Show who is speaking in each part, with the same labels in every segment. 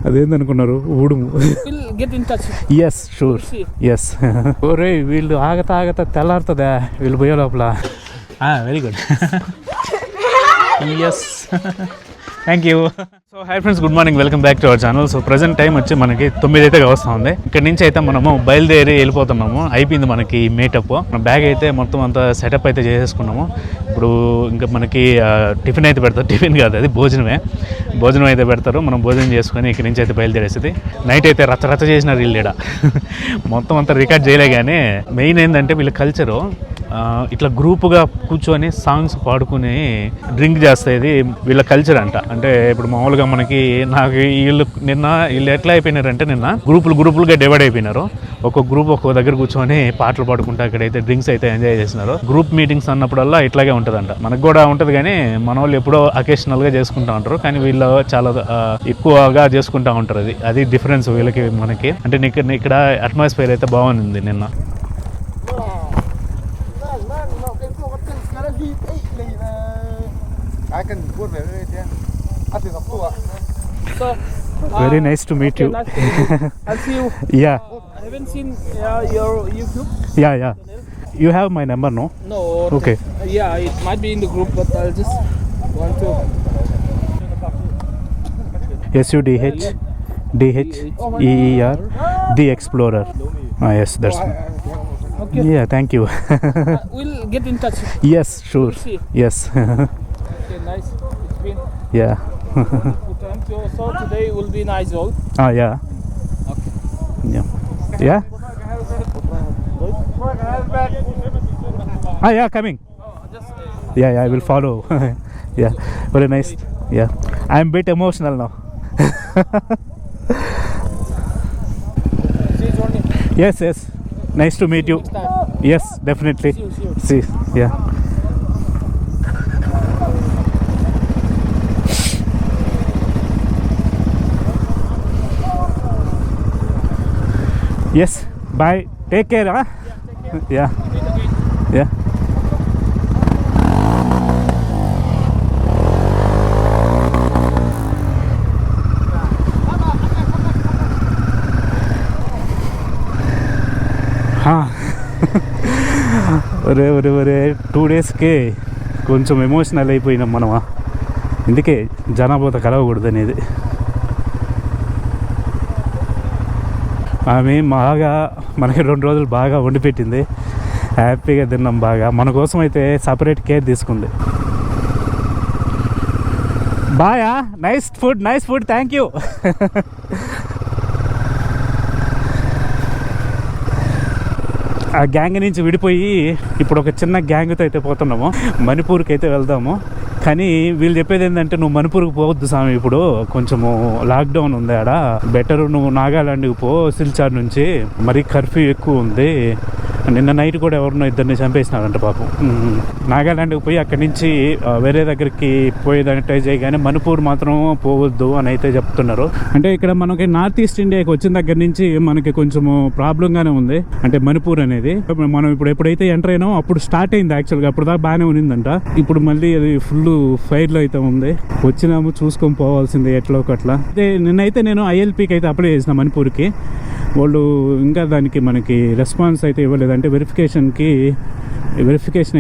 Speaker 1: అదేందనుకున్నారు ఊడుము. Yes sure yes. ఓరే వీళ్ళు ఆగతా తెల్లారుతుందా వీళ్ళు పోయే లోపల. Very good. Yes thank you. So hi friends, good morning, welcome back to our channel. So present time వచ్చి మనకి 9 అయితే వస్తూ ఉంది. ఇక్కడ నుంచి అయితే మనము బయలుదేరి వెళ్ళిపోతున్నాము. అయిపోయింది మనకి మేటప్. మన బ్యాగ్ అయితే మొత్తం అంతా సెటప్ అయితే చేసేసుకున్నాము. ఇప్పుడు ఇంకా మనకి టిఫిన్ అయితే పెడతారు. టిఫిన్ కాదు, అది భోజనం అయితే పెడతారు. మనం భోజనం చేసుకొని ఇక్కడ నుంచి అయితే బయలుదేరేస్తుంది. నైట్ అయితే రచ్చ చేసినారు వీళ్ళు ఇక్కడ. మొత్తం అంతా రికార్డ్ చేయలే. కానీ మెయిన్ ఏంటంటే వీళ్ళ కల్చరు ఇట్లా గ్రూపుగా కూర్చొని సాంగ్స్ పాడుకుని డ్రింక్ చేసేది వీళ్ళ కల్చర్ అంట. అంటే ఇప్పుడు మామూలుగా మనకి నాకు వీళ్ళు ఎట్లా అయిపోయినారంటే నిన్న గ్రూపులుగా డివైడ్ అయిపోయినారు. ఒక్కొక్క గ్రూప్ ఒక్కొక్క దగ్గర కూర్చొని పాటలు పాడుకుంటా ఇక్కడైతే డ్రింక్స్ అయితే ఎంజాయ్ చేస్తున్నారు. గ్రూప్ మీటింగ్స్ అన్నప్పుడల్లా ఇట్లాగే ఉంటుందంట. మనకు కూడా ఉంటుంది కానీ మన వాళ్ళు ఎప్పుడో అకేషనల్గా చేసుకుంటూ ఉంటారు. కానీ వీళ్ళు చాలా ఎక్కువగా చేసుకుంటూ ఉంటారు. అది డిఫరెన్స్ వీళ్ళకి మనకి. అంటే ఇక్కడ అట్మాస్ఫియర్ అయితే బాగుంది నిన్న. Very nice to meet you.
Speaker 2: I'll see you.
Speaker 1: Yeah.
Speaker 2: I haven't seen your YouTube.
Speaker 1: Yeah. You have my number, no?
Speaker 2: No.
Speaker 1: Okay.
Speaker 2: Yeah, it might be in the group, but I'll just want to.
Speaker 1: SUDH DHEER The Explorer. Yes, that's.
Speaker 2: Okay.
Speaker 1: Yeah, thank you.
Speaker 2: We'll get in touch.
Speaker 1: Yes, sure.
Speaker 2: We'll see.
Speaker 1: Yes.
Speaker 2: Okay, nice. It's been
Speaker 1: Yeah.
Speaker 2: good time. So today will be nice all.
Speaker 1: Yeah.
Speaker 2: Okay.
Speaker 1: Yeah. Yeah, coming. Yeah, I will follow. Yeah, very nice. Yeah, I am a bit emotional now.
Speaker 2: See you, Johnny.
Speaker 1: Yes. Nice to meet you.
Speaker 2: Next time.
Speaker 1: Yes, definitely.
Speaker 2: See you.
Speaker 1: See, yeah. Yes, bye. Take care, huh? Yeah. Yeah. ఒరే 2 డేస్కే కొంచెం emotional అయిపోయినాం మనమా. ఇందుకే జనాభాతో కలవకూడదు అనేది. ఆమె బాగా మనకి 2 రోజులు బాగా వండి పెట్టింది. హ్యాపీగా తిన్నాం బాగా. మన కోసం అయితే సపరేట్ కేర్ తీసుకుంది. బాయా, నైస్ ఫుడ్, థ్యాంక్ యూ. ఆ గ్యాంగ్ నుంచి విడిపోయి ఇప్పుడు ఒక చిన్న గ్యాంగ్తో అయితే పోతున్నాము. మణిపూర్కి అయితే వెళ్దాము. కానీ వీళ్ళు చెప్పేది ఏంటంటే నువ్వు మణిపూర్కి పోవద్దు స్వామి, ఇప్పుడు కొంచెము లాక్డౌన్ ఉంది ఆడ, బెటర్ నువ్వు నాగాలాండ్కి పో సిల్చార్ నుంచి, మరీ కర్ఫ్యూ ఎక్కువ ఉంది. నిన్న నైట్ కూడా ఎవరినో 2 చంపేసినారంట పాపం. నాగాలాండ్కి పోయి అక్కడి నుంచి వేరే దగ్గరికి పోయేదాన్ని ట్రై చేయి, కానీ మణిపూర్ మాత్రం పోవద్దు అని అయితే చెప్తున్నారు. అంటే ఇక్కడ మనకి నార్త్ ఈస్ట్ ఇండియాకి వచ్చిన దగ్గర నుంచి మనకి కొంచెము ప్రాబ్లంగానే ఉంది. అంటే మణిపూర్ అనేది మనం ఎప్పుడైతే ఎంటర్ అయినామో అప్పుడు స్టార్ట్ అయింది. యాక్చువల్గా అప్పుడు దాకా బాగానే ఉన్నిందంట. ఇప్పుడు మళ్ళీ అది ఫుల్ ఫైర్లో అయితే ఉంది. వచ్చినాము చూసుకొని పోవాల్సిందే ఎట్లా ఒకట్లా. అయితే నిన్నైతే నేను ILPకి అయితే అప్లై చేసిన మణిపూర్కి. వాళ్ళు ఇంకా దానికి మనకి రెస్పాన్స్ అయితే ఇవ్వలేదు. అంటే వెరిఫికేషన్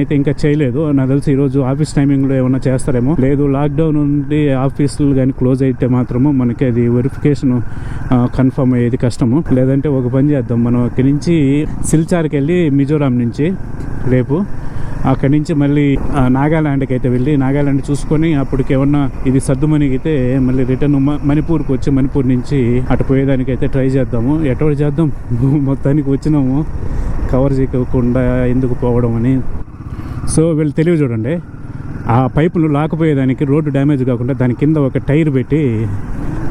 Speaker 1: అయితే ఇంకా చేయలేదు. నాకు తెలిసి ఈరోజు ఆఫీస్ టైమింగ్లో ఏమన్నా చేస్తారేమో. లేదు లాక్డౌన్ ఉండి ఆఫీసులు కానీ క్లోజ్ అయితే మాత్రము మనకి అది వెరిఫికేషన్ కన్ఫర్మ్ అయ్యేది కష్టము. లేదంటే ఒక పని చేద్దాం, మనం ఇక్కడి నుంచి సిల్చార్కి వెళ్ళి మిజోరాం నుంచి రేపు అక్కడి నుంచి మళ్ళీ నాగాలాండ్కి అయితే వెళ్ళి నాగాలాండ్ చూసుకొని అప్పటికి ఏమన్నా ఇది సర్దుమణిగితే మళ్ళీ రిటర్న్ మణిపూర్కి వచ్చి మణిపూర్ నుంచి అటు పోయేదానికి అయితే ట్రై చేద్దాము. ఎటువంటి చేద్దాం, మొత్తానికి వచ్చినాము, కవర్ చేయకుండా ఎందుకు పోవడం అని. సో వీళ్ళు తెలివి చూడండి, ఆ పైపులు లాక్కుపోయేదానికి రోడ్డు డ్యామేజ్ కాకుండా దాని కింద ఒక టైర్ పెట్టి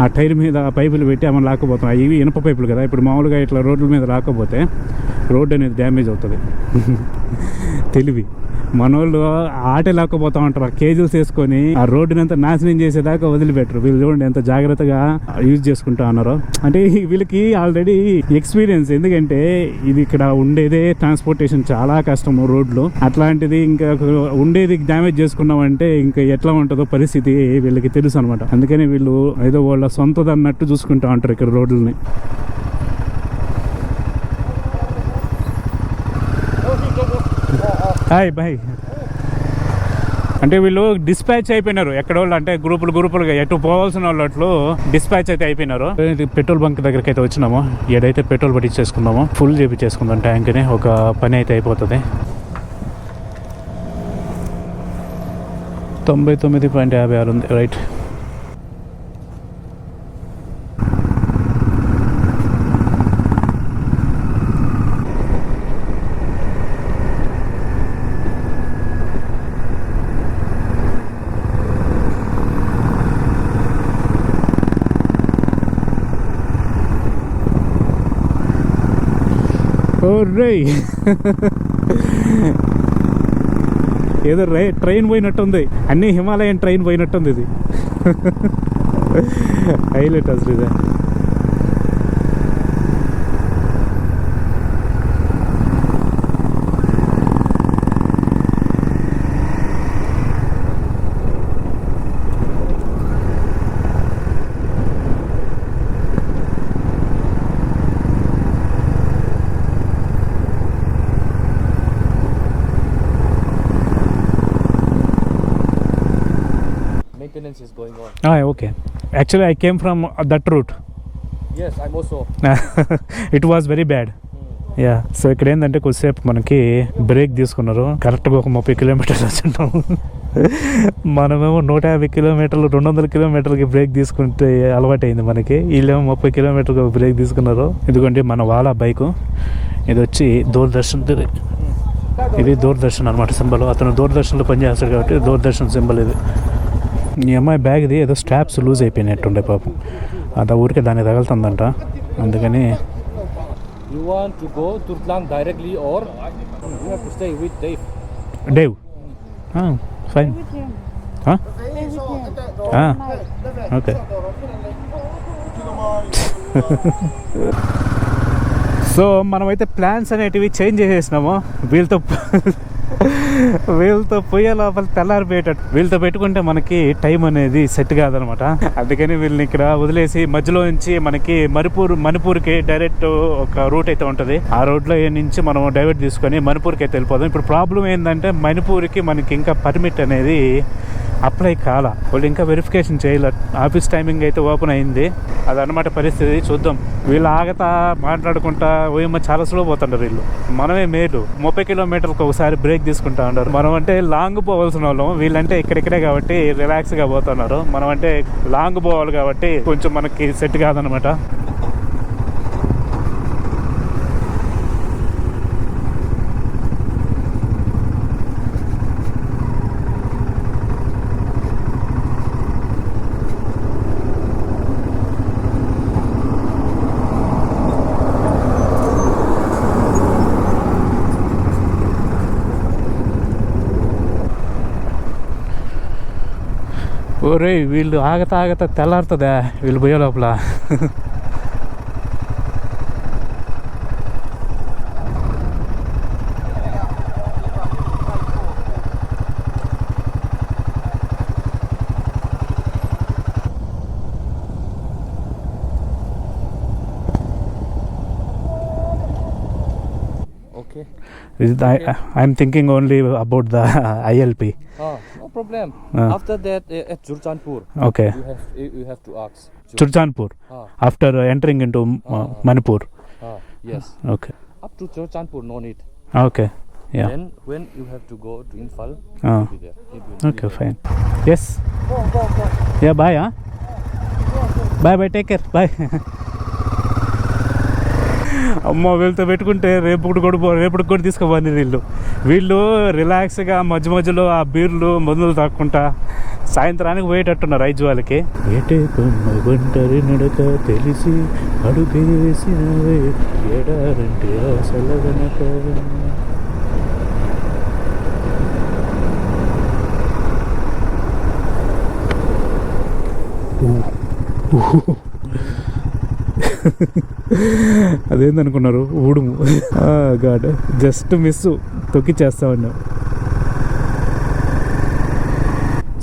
Speaker 1: ఆ టైర్ మీద ఆ పైపులు పెట్టి ఆమె లాక్కపోతాం. ఇవి ఇనప పైపులు కదా, ఇప్పుడు మామూలుగా ఇట్లా రోడ్ల మీద లాక్కపోతే రోడ్డు అనేది డ్యామేజ్ అవుతుంది. తెలివి మనోళ్ళు ఆట లేకపోతా ఉంటారు, ఆ కేజీలు వేసుకొని ఆ రోడ్డుని అంతా నాశనం చేసేదాకా వదిలిపెట్టరు. వీళ్ళు చూడండి ఎంత జాగ్రత్తగా యూజ్ చేసుకుంటా ఉన్నారు. అంటే వీళ్ళకి ఆల్రెడీ ఎక్స్పీరియన్స్, ఎందుకంటే ఇది ఇక్కడ ఉండేదే ట్రాన్స్పోర్టేషన్ చాలా కష్టము రోడ్లు. అట్లాంటిది ఇంకా ఉండేది డ్యామేజ్ చేసుకున్నామంటే ఇంకా ఎట్లా ఉంటుందో పరిస్థితి వీళ్ళకి తెలుసు అనమాట. అందుకని వీళ్ళు ఏదో వాళ్ళ సొంతది అన్నట్టు చూసుకుంటా ఉంటారు ఇక్కడ రోడ్లని. Hi bye. అంటే వీళ్ళు డిస్పాచ్ అయిపోయినారు ఎక్కడోళ్ళు, అంటే గ్రూపులుగా ఎటు పోవాల్సిన వాళ్ళు అట్లు డిస్పాచ్ అయితే అయిపోయినారు. పెట్రోల్ బంక్ దగ్గరికి అయితే వచ్చినాము. ఏదైతే పెట్రోల్ పట్టించేసుకుందామో ఫుల్ చేపించేసుకుందాం ట్యాంక్ని, ఒక పని అయితే అయిపోతుంది. 99.56 ఉంది, రైట్. ఏదో ట్రైన్ పోయినట్టుంది, అన్ని హిమాలయన్ ట్రైన్ పోయినట్టుంది ఇది. హైలైట్ అసలు ఇదే.
Speaker 2: Maintenance is going on.
Speaker 1: Okay. Actually, I came from that route.
Speaker 2: Yes, I'm also.
Speaker 1: It was very bad. Yeah. So ఇక్కడ ఏంటంటే కొద్దిసేపు మనకి బ్రేక్ తీసుకున్నారు. కరెక్ట్గా ఒక 30 కిలోమీటర్లు వచ్చింటాము. మనమేమో 150 కిలోమీటర్లు 200 కిలోమీటర్లకి బ్రేక్ తీసుకుంటే అలవాటైంది మనకి. వీళ్ళేమో 30 కిలోమీటర్కి బ్రేక్ తీసుకున్నారు. ఇదిగోండి మన వాలా బైకు. ఇది వచ్చి దూరదర్శన్, ఇది దూరదర్శన్ అనమాట సింబల్. అతను దూరదర్శన్లో పనిచేస్తాడు కాబట్టి దూరదర్శన్ సింబల్ ఇది. ఈ అమ్మాయి బ్యాగ్ది ఏదో స్ట్రాప్స్ లూజ్ అయిపోయినట్టుండే పాపం, అది ఊరికే దాన్ని తగులుతుందంట. అందుకని
Speaker 2: You want to go to Turklang directly or you have to stay with Dave?
Speaker 1: Dave? Fine. Huh? Okay. So మనమైతే ప్లాన్స్ అనేటివి చేంజ్ చేసేసినాము. వీళ్ళతో పోయే లోపల తెల్లారిపోయేటట్టు. వీళ్ళతో పెట్టుకుంటే మనకి టైం అనేది సెట్ కాదనమాట. అందుకని వీళ్ళని ఇక్కడ వదిలేసి మధ్యలో నుంచి మనకి మణిపూర్కి డైరెక్ట్ ఒక రూట్ అయితే ఉంటుంది. ఆ రోడ్లో నుంచి మనం డైవర్ట్ తీసుకొని మణిపూర్కి అయితే వెళ్ళిపోదాం. ఇప్పుడు ప్రాబ్లం ఏంటంటే మణిపూర్కి మనకి ఇంకా పర్మిట్ అనేది అప్లై కాల, వాళ్ళు ఇంకా వెరిఫికేషన్ చేయలేదు. ఆఫీస్ టైమింగ్ అయితే ఓపెన్ అయింది, అదనమాట పరిస్థితి. చూద్దాం. వీళ్ళు ఆగతా మాట్లాడుకుంటా ఓయమ్మ చాలా స్లో పోతుంటారు వీళ్ళు. మనమే మేలు 30 కిలోమీటర్లకు ఒకసారి బ్రేక్ తీసుకుంటా ఉంటారు. మనం అంటే లాంగ్ పోవాల్సిన వాళ్ళం, వీళ్ళంటే ఇక్కడిక్కడే కాబట్టి రిలాక్స్గా పోతున్నారు. మనం అంటే లాంగ్ పోవాలి కాబట్టి కొంచెం మనకి సెట్ కాదనమాట. ఓరే వీళ్ళు ఆగతా తెల్లారుతుందా వీళ్ళు పోయే లోపల.
Speaker 2: Okay.
Speaker 1: I'm thinking only about the ILP.
Speaker 2: No problem. After that, at Churchandpur.
Speaker 1: Okay.
Speaker 2: You have to ask.
Speaker 1: Churchandpur. After entering into Manipur.
Speaker 2: Yes.
Speaker 1: Okay.
Speaker 2: Up to Churchandpur, no need.
Speaker 1: Okay. Yeah.
Speaker 2: Then when you have to go to Imphal, he'll be there.
Speaker 1: Okay, fine. Yes.
Speaker 2: Go.
Speaker 1: Yeah, bye. Bye. Take care. Bye. అమ్మ వీళ్ళతో పెట్టుకుంటే రేపటికి కూడా తీసుకోవాలి. వీళ్ళు రిలాక్స్గా మధ్యలో ఆ బీర్లు మందులు తాక్కుంటా సాయంత్రానికి పోయేటట్టున్నారు ఐదు వాళ్ళకి. ఒంటరి నడక తెలిసి అడుగేసినవే ఎడారంటే అసలగనక. అదేందనుకున్నారు ఊడుము. గాడ్ జస్ట్ మిస్ తొక్కిచ్చేస్తామన్నా.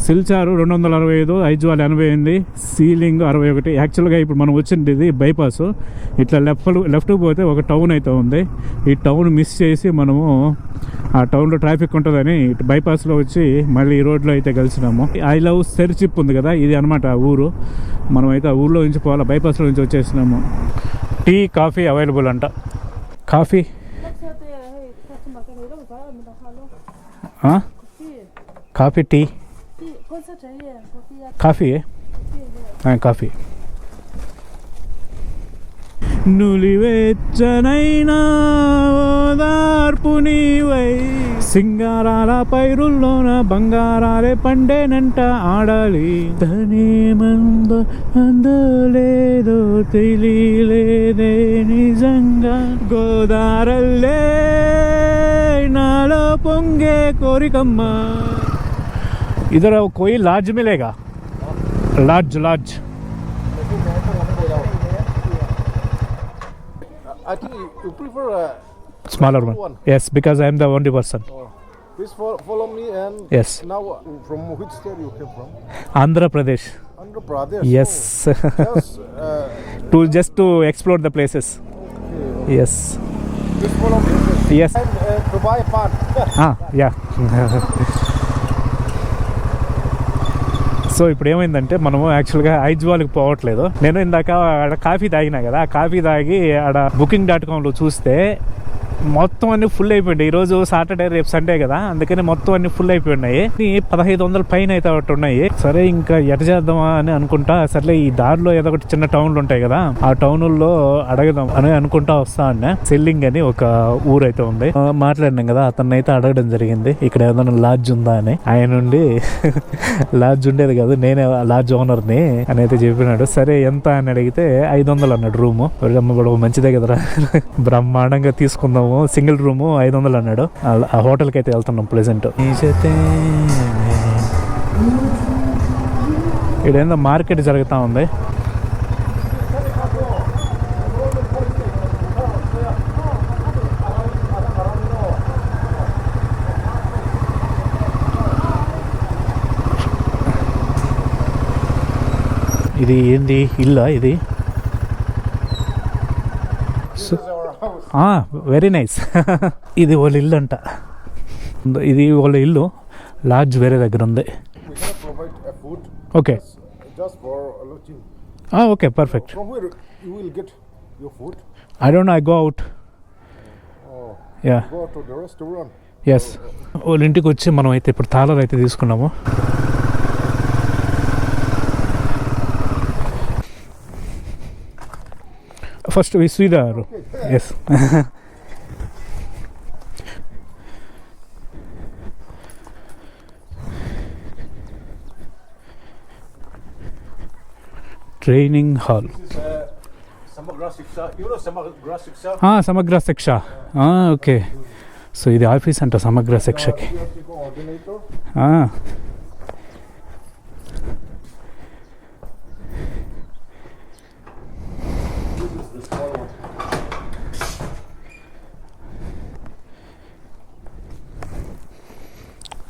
Speaker 1: సిల్చారు 265, ఐజ్వాల్ 88, సీలింగ్ 61. యాక్చువల్గా ఇప్పుడు మనం వచ్చింది ఇది బైపాస్. ఇట్లా లెఫ్ట్కి పోతే ఒక టౌన్ అయితే ఉంది. ఈ టౌన్ మిస్ చేసి మనము ఆ టౌన్లో ట్రాఫిక్ ఉంటుందని ఇటు బైపాస్లో వచ్చి మళ్ళీ ఈ రోడ్లో అయితే కలిసినాము. ఐ లవ్ సెర్చిప్ ఉంది కదా, ఇది అనమాట ఆ ఊరు. మనం అయితే ఆ ఊళ్ళో నుంచి పోవాలా, బైపాస్లో నుంచి వచ్చేసినాము. టీ కాఫీ అవైలబుల్ అంట. Coffee coffee tea coffee coffee. నులివెచ్చనైనా ఓదార్పు నీవై, సింగారాల పైరుల్లోన బంగారాలే పండేనంట ఆడాలి. తనేమందో అందలేదో తెలియలేదే నిజంగా, గోదారల్లే నాలో పొంగే కోరికమ్మ. इधर कोई लार्ज मिलेगा? Large
Speaker 3: I think you prefer a
Speaker 1: smaller one. Yes, because I am the only person.
Speaker 3: Please follow me and
Speaker 1: Yes.
Speaker 3: now from which state you came from?
Speaker 1: Andhra Pradesh.
Speaker 3: Andhra Pradesh.
Speaker 1: Yes.
Speaker 3: Oh,
Speaker 1: just to explore the places.
Speaker 3: okay.
Speaker 1: Yes.
Speaker 3: Please follow me.
Speaker 1: Yes.
Speaker 3: And Dubai part.
Speaker 1: Yeah. So ఇప్పుడు ఏమైందంటే మనము యాక్చువల్గా ఐజ్వాల్కి పోవట్లేదు. నేను ఇందాక ఆడ coffee తాగినా కదా, ఆ కాఫీ తాగి ఆడ Booking.comలో చూస్తే మొత్తం అన్ని ఫుల్ అయిపోయింది. ఈరోజు సాటర్డే, రేపు సండే కదా, అందుకని మొత్తం అన్ని ఫుల్ అయిపోయినాయి. 1500 పైన అయితే ఒకటి ఉన్నాయి. సరే ఇంకా ఎట చేద్దామా అని అనుకుంటా, సర్లే ఈ దారిలో ఏదో ఒకటి చిన్న టౌన్లు ఉంటాయి కదా, ఆ టౌన్లో అడగదాం అని అనుకుంటా వస్తా అన్నా. సెల్లింగ్ అని ఒక ఊరైతే ఉంది, మాట్లాడినాం కదా, అతన్ని అయితే అడగడం జరిగింది ఇక్కడ ఏదైనా లాడ్జ్ ఉందా అని. ఆయన నుండి లాడ్జ్ ఉండేది కాదు, నేనే లాడ్జ్ ఓనర్ని అని అయితే చెప్పినాడు. సరే ఎంత అని అడిగితే 500 అన్నాడు రూము. మంచిదే కదరా, బ్రహ్మాండంగా తీసుకుందాం, సింగిల్ రూమ్ 500 అన్నాడు. ఆ హోటల్కి అయితే వెళ్తున్నాం ప్రెజెంట్. ఇదేందో మార్కెట్ జరుగుతూ ఉంది. ఇది ఏంది ఇల్లా ఇది? Very nice. ఇది వాళ్ళ ఇల్లు అంట, ఇది వాళ్ళ ఇల్లు. లాడ్జ్ వేరే దగ్గర ఉంది. Okay okay perfect. I don't know, I go out. Yes. వాళ్ళ ఇంటికి వచ్చి మనం అయితే ఇప్పుడు తాళాలు అయితే తీసుకున్నాము. First we see the room. Yes. Training hall.
Speaker 3: This is Samagra Shiksha. You know Samagra Shiksha?
Speaker 1: Samagra Shiksha. Okay. So ఇది ఆఫీస్ అంట సమగ్ర శిక్షకి.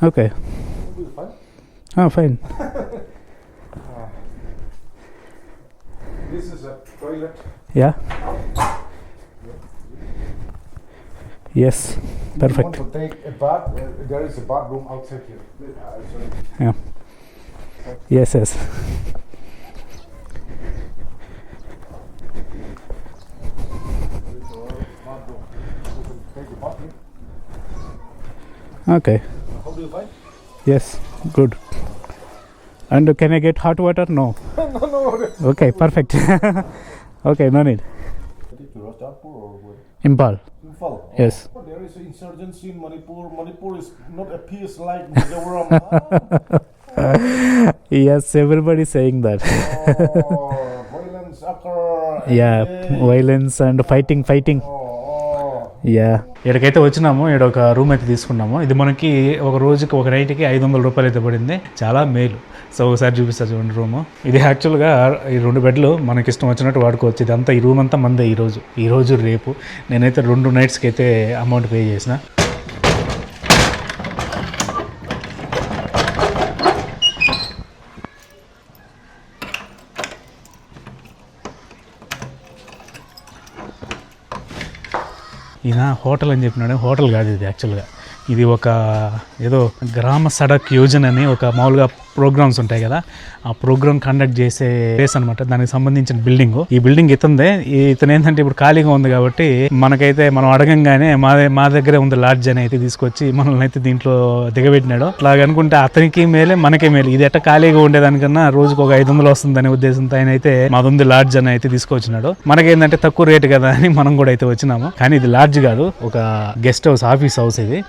Speaker 1: Okay. Fine.
Speaker 3: This is a toilet.
Speaker 1: Yeah. Yes. Perfect.
Speaker 3: If you want to take a bath, there is a bathroom outside here.
Speaker 1: Yeah. Yes. Okay.
Speaker 3: How do you find?
Speaker 1: Yes. Good. And can I get hot water? No.
Speaker 3: No.
Speaker 1: Okay. Perfect. Okay. No need.
Speaker 3: To Rajapur or where?
Speaker 1: Impal.
Speaker 3: Imphal.
Speaker 1: Yes.
Speaker 3: Oh, there is an insurgency in Manipur. Manipur is not a peace like Mizoram.
Speaker 1: Yes. Everybody saying that.
Speaker 3: Violence occur.
Speaker 1: Yeah. Violence and fighting.
Speaker 3: Oh.
Speaker 1: Yeah. ఇక్కడికైతే వచ్చినాము. ఇక్కడ ఒక room అయితే తీసుకున్నాము. ఇది మనకి ఒక రోజుకి ఒక నైట్కి 500 రూపాయలు అయితే పడింది. చాలా మేలు. సో ఒకసారి చూపిస్తా చూడండి రూము. ఇది యాక్చువల్గా ఈ 2 బెడ్లు మనకి ఇష్టం వచ్చినట్టు వాడుకోవచ్చు. ఇదంతా ఈ రూమ్ అంతా మందే ఈరోజు రేపు. నేనైతే 2 నైట్స్కి అయితే అమౌంట్ పే చేసిన. ఈయన హోటల్ అని చెప్పినాడు. హోటల్ కాదు ఇది యాక్చువల్గా. ఇది ఒక ఏదో గ్రామ సడక్ యోజన అని ఒక మామూలుగా ప్రోగ్రామ్స్ ఉంటాయి కదా, ఆ ప్రోగ్రామ్ కండక్ట్ చేసే ప్లేస్ అనమాట. దానికి సంబంధించిన బిల్డింగ్. ఈ బిల్డింగ్ ఇతందే. ఇతను ఏంటంటే ఇప్పుడు ఖాళీగా ఉంది కాబట్టి మనకైతే మనం అడగంగానే మా దగ్గరే ఉంది లాడ్జ్ అని అయితే తీసుకొచ్చి మనల్ని అయితే దీంట్లో దిగబెట్టినాడు. అట్లాగ అనుకుంటే అతనికి మేలే మనకే మేలు. ఇది ఎట్ట ఖాళీగా ఉండేదానికన్నా రోజుకు ఒక 500 వస్తుందనే ఉద్దేశంతో ఆయన అయితే మాదుంది లాడ్జ్ అని అయితే తీసుకొచ్చినాడు. మనకేంటంటే తక్కువ రేటు కదా అని మనం కూడా అయితే వచ్చినాము. కానీ ఇది లాడ్జ్ కాదు, ఒక గెస్ట్ హౌస్, ఆఫీస్ హౌస్ ఇది.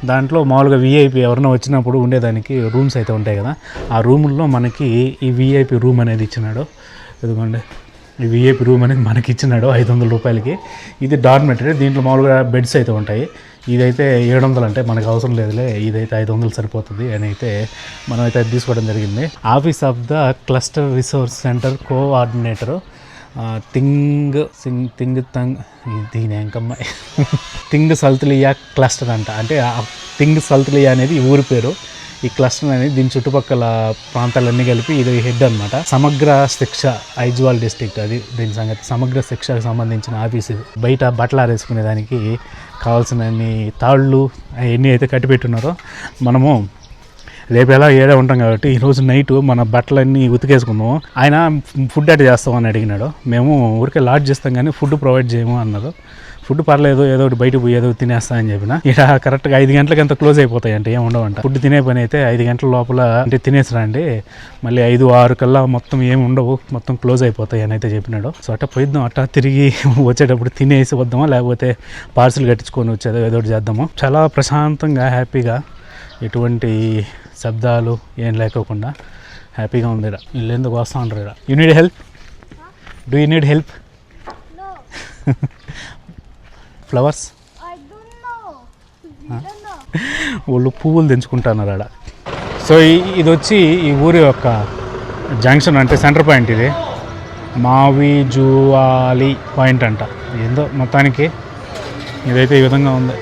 Speaker 1: దాంట్లో మామూలుగా విఐపి ఎవరైనా వచ్చినప్పుడు ఉండేదానికి రూమ్స్ అయితే ఉంటాయి కదా, ఆ రూముల్లో మనకి ఈ విఐపి రూమ్ అనేది ఇచ్చినాడు. ఎందుకంటే ఈ విఐపి రూమ్ అనేది మనకి ఇచ్చినాడు 500 రూపాయలకి. ఇది డార్మెటరీ. దీంట్లో మామూలుగా బెడ్స్ అయితే ఉంటాయి. ఇదైతే 700 అంటే మనకు అవసరం లేదులే, ఇదైతే 500 సరిపోతుంది అని అయితే మనం అయితే అది తీసుకోవడం జరిగింది. Office of the cluster resource centre coordinator దీని ఎంకమ్మ తింగ్ సల్తలియా క్లస్టర్ అంట. అంటే తింగ్ సల్తలియా అనేది ఈ ఊరి పేరు. ఈ క్లస్టర్ అనేది దీని చుట్టుపక్కల ప్రాంతాలన్నీ కలిపి ఇది హెడ్ అనమాట. సమగ్ర శిక్ష ఐజ్వాల్ డిస్ట్రిక్ట్ అది దీని సంగతి. సమగ్ర శిక్షకు సంబంధించిన ఆఫీసు. బయట బట్టలు ఆరేసుకునే దానికి కావాల్సిన తాళ్ళు అవన్నీ అయితే కట్టిపెట్టున్నారో. మనము రేపు ఎలా ఏడా ఉంటాం కాబట్టి ఈరోజు నైట్ మన బట్టలన్నీ ఉతికేసుకుందాము. ఆయన ఫుడ్ అటు చేస్తామని అడిగినాడు. మేము ఊరికే లాడ్జ్ చేస్తాం కానీ ఫుడ్ ప్రొవైడ్ చేయము అన్నారు. ఫుడ్ పర్లేదు, ఏదో ఒకటి బయటకు పోయి ఏదో తినేస్తా అని చెప్పిన. ఇక్కడ కరెక్ట్గా 5 గంటలకి అంత క్లోజ్ అయిపోతాయి అంటే ఏమి ఉండవంట. ఫుడ్ తినే పని అయితే 5 గంటల లోపల అంటే తినేసిరండి, మళ్ళీ 5-6 కల్లా మొత్తం ఏమి ఉండవు, మొత్తం క్లోజ్ అయిపోతాయి అని అయితే చెప్పినాడు. సో అట్లా పోయిద్దాం, అట్లా తిరిగి వచ్చేటప్పుడు తినేసి వద్దామా, లేకపోతే పార్సిల్ కట్టించుకొని వచ్చేదో ఏదో ఒకటి చేద్దాము. చాలా ప్రశాంతంగా హ్యాపీగా ఎటువంటి శబ్దాలు ఏం లేకోకుండా హ్యాపీగా ఉంది. ఇక్కడ వీళ్ళు ఎందుకు వస్తూ ఉంటారు. ఇక్కడ you need help? Do you need help? Flowers వాళ్ళు పువ్వులు తెంచుకుంటున్నారు ఆడ. సో ఇది వచ్చి ఈ ఊరి యొక్క జంక్షన్, అంటే సెంటర్ పాయింట్. ఇది మావిజువాలి పాయింట్ అంట. ఏందో మొత్తానికి ఇదైతే ఈ విధంగా ఉంది.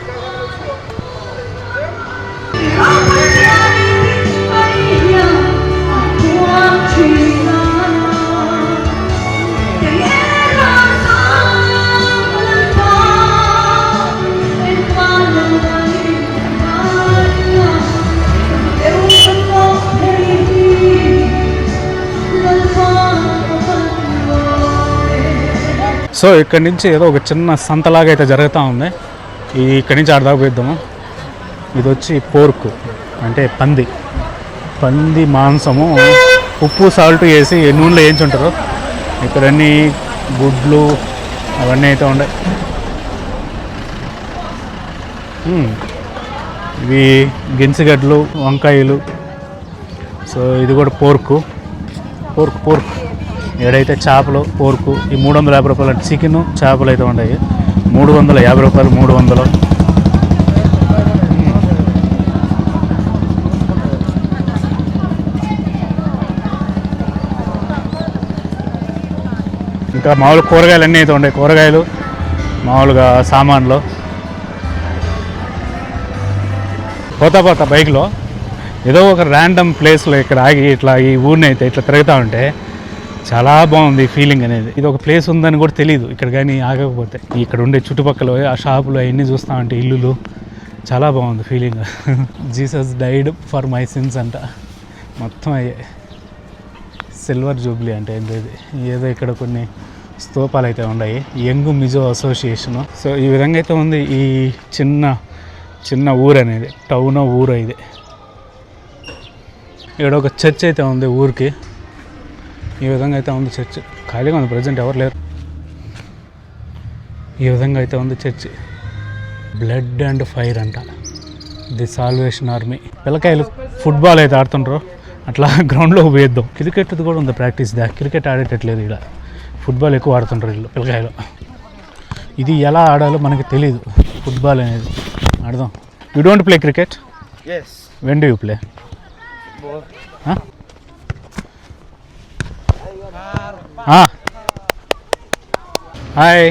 Speaker 1: సో ఇక్కడి నుంచి ఏదో ఒక చిన్న సంతలాగా అయితే జరుగుతూ ఉంది. ఇక్కడి నుంచి ఆడదాకా పోయిద్దాము. ఇది వచ్చి పోర్క్ అంటే పంది మాంసము ఉప్పు సాల్ట్ వేసి నూనెలో వేయించుంటారు. ఇక్కడ అన్నీ గుడ్లు అవన్నీ అయితే ఉన్నాయి. ఇవి గిన్సిగడ్లు, వంకాయలు. సో ఇది కూడా పోర్క్. ఏడైతే చేపలు, పోర్కు. ఈ 350 రూపాయలు అంటే చికెను, చేపలు అయితే ఉన్నాయి. 350 రూపాయలు, 300. ఇంకా మామూలు కూరగాయలు అన్నీ అయితే ఉన్నాయి. కూరగాయలు, మామూలుగా సామాన్లు. పోతా బైక్లో ఏదో ఒక ర్యాండమ్ ప్లేస్లో ఇక్కడ ఆగి ఇట్లా ఈ ఊరిని అయితే ఇట్లా తిరుగుతూ ఉంటే చాలా బాగుంది ఫీలింగ్ అనేది. ఇది ఒక ప్లేస్ ఉందని కూడా తెలియదు ఇక్కడ కానీ ఆగకపోతే. ఇక్కడ ఉండే చుట్టుపక్కల ఆ షాపులు అవన్నీ చూస్తూ ఉంటే ఇల్లులు చాలా బాగుంది feeling. Jesus died for my since అంట. మొత్తం అయ్యే సిల్వర్ జూబ్లీ అంటే ఏంటిది. ఏదో ఇక్కడ కొన్ని స్తూపాలు అయితే ఉన్నాయి. Young Mizo association. సో ఈ విధంగా అయితే ఉంది ఈ చిన్న ఊరు అనేది. టౌన్ ఊరు ఇది. ఇక్కడ ఒక చర్చ్ అయితే ఉంది ఊరికి. ఈ విధంగా అయితే ఉంది చర్చ్. ఖాళీగా ఉంది, ప్రజెంట్ ఎవరు లేరు. ఈ విధంగా అయితే ఉంది చర్చ్. బ్లడ్ అండ్ ఫైర్ అంట. The salvation army. పిల్లకాయలు ఫుట్బాల్ అయితే ఆడుతుంటారు. అట్లా గ్రౌండ్లో పోయేద్దాం. క్రికెట్ది కూడా ఉంది ప్రాక్టీస్. క్రికెట్ ఆడేటట్లేదు ఇక్కడ. ఫుట్బాల్ ఎక్కువ ఆడుతుంటారు వీళ్ళు పిల్లకాయలు. ఇది ఎలా ఆడాలో మనకి తెలియదు. ఫుట్బాల్ అనేది ఆడదాం. You don't play cricket?
Speaker 4: Yes.
Speaker 1: When do you play? Hi.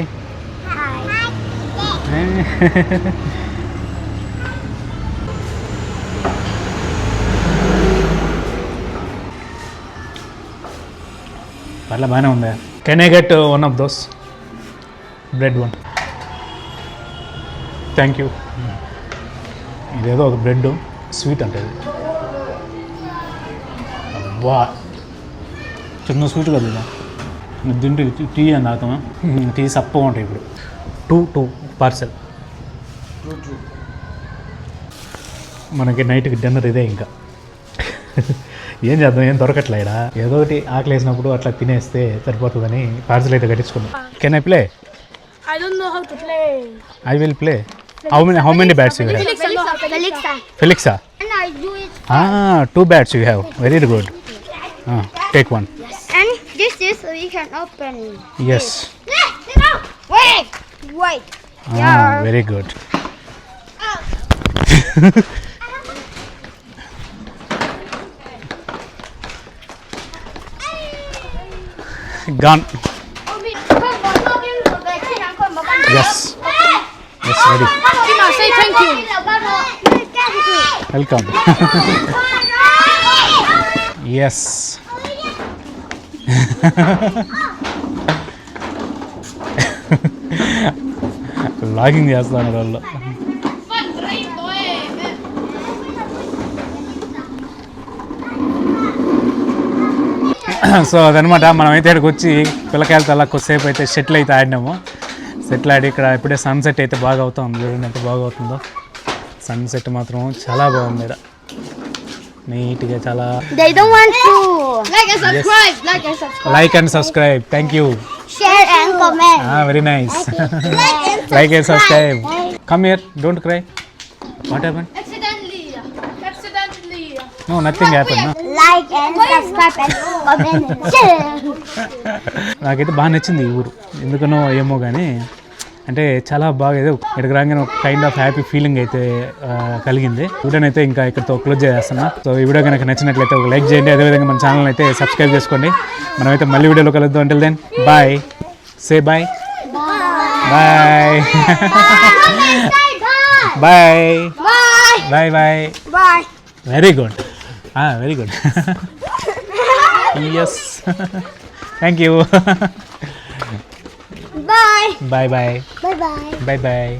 Speaker 1: పర్లే బాగానే ఉంది. Can I get one of those bread one? Thank you. ఇదేదో ఒక బ్రెడ్ స్వీట్ అంటే ఇది. అబ్బా చిన్న స్వీట్ కదా ఇది. తింటే టీ అని తాగుతామా? టీ సప్పగా ఉంటాయి. ఇప్పుడు టూ పార్సెల్. మనకి నైట్కి డిన్నర్ ఇదే. ఇంకా ఏం చేద్దాం, ఏం దొరకట్లేడా. ఏదో ఒకటి ఆకలి వేసినప్పుడు అట్లా తినేస్తే సరిపోతుందని పార్సల్ అయితే కట్టించుకున్నాం. Can I play?
Speaker 5: I don't know how to play.
Speaker 1: I will play. How many bats you have? Felixa.
Speaker 6: And I do it.
Speaker 1: 2 bats you have. Very good. Take one.
Speaker 6: And this is we can open.
Speaker 1: Yes.
Speaker 6: Wait.
Speaker 1: Very good. Gone. Yes. Yes, ready.
Speaker 5: Tina, say thank you.
Speaker 1: Welcome. Yes. Logging చేస్తాను వాళ్ళు. So అదనమాట. మనమైతే ఇక్కడికి వచ్చి పిల్లకాయలతో అలా కొద్దిసేపు అయితే shuttle అయితే ఆడినాము. షటిల్ ఆడి ఇక్కడ ఇప్పుడే సన్సెట్ అయితే బాగా అవుతుంది. చూడండి ఎంత బాగా అవుతుందో. సన్సెట్ మాత్రం చాలా బాగుంది ఇక్కడ. నీట్గా చాలా.
Speaker 6: They don't want to
Speaker 5: Like and subscribe. Like and subscribe.
Speaker 1: Like and subscribe. Thank you.
Speaker 6: share and comment.
Speaker 1: Very nice. Like and subscribe. Come here, don't cry. What happen?
Speaker 5: Accidentally.
Speaker 1: No, nothing happen.
Speaker 6: Like and subscribe and comment and share.
Speaker 1: నాకైతే బాగా నచ్చింది ఈ ఊరు. ఎందుకనో ఏమో కానీ అంటే చాలా బాగా ఏదో ఇక్కడికి రాగానే ఒక కైండ్ ఆఫ్ హ్యాపీ ఫీలింగ్ అయితే కలిగింది. వీడియోనైతే ఇంకా ఇక్కడతో క్లోజ్ చేస్తున్నా. సో ఈ వీడియో కనుక నచ్చినట్లయితే ఒక లైక్ చేయండి. అదేవిధంగా మన ఛానల్ అయితే సబ్స్క్రైబ్ చేసుకోండి. మనమైతే మళ్ళీ వీడియోలో కలుద్దాం. Until then bye. Say bye. Bye. Bye. Bye bye.
Speaker 6: Bye.
Speaker 1: Very good. Very good. Yes. Thank you.
Speaker 6: Bye.
Speaker 1: Bye bye.
Speaker 6: Bye bye.
Speaker 1: Bye bye.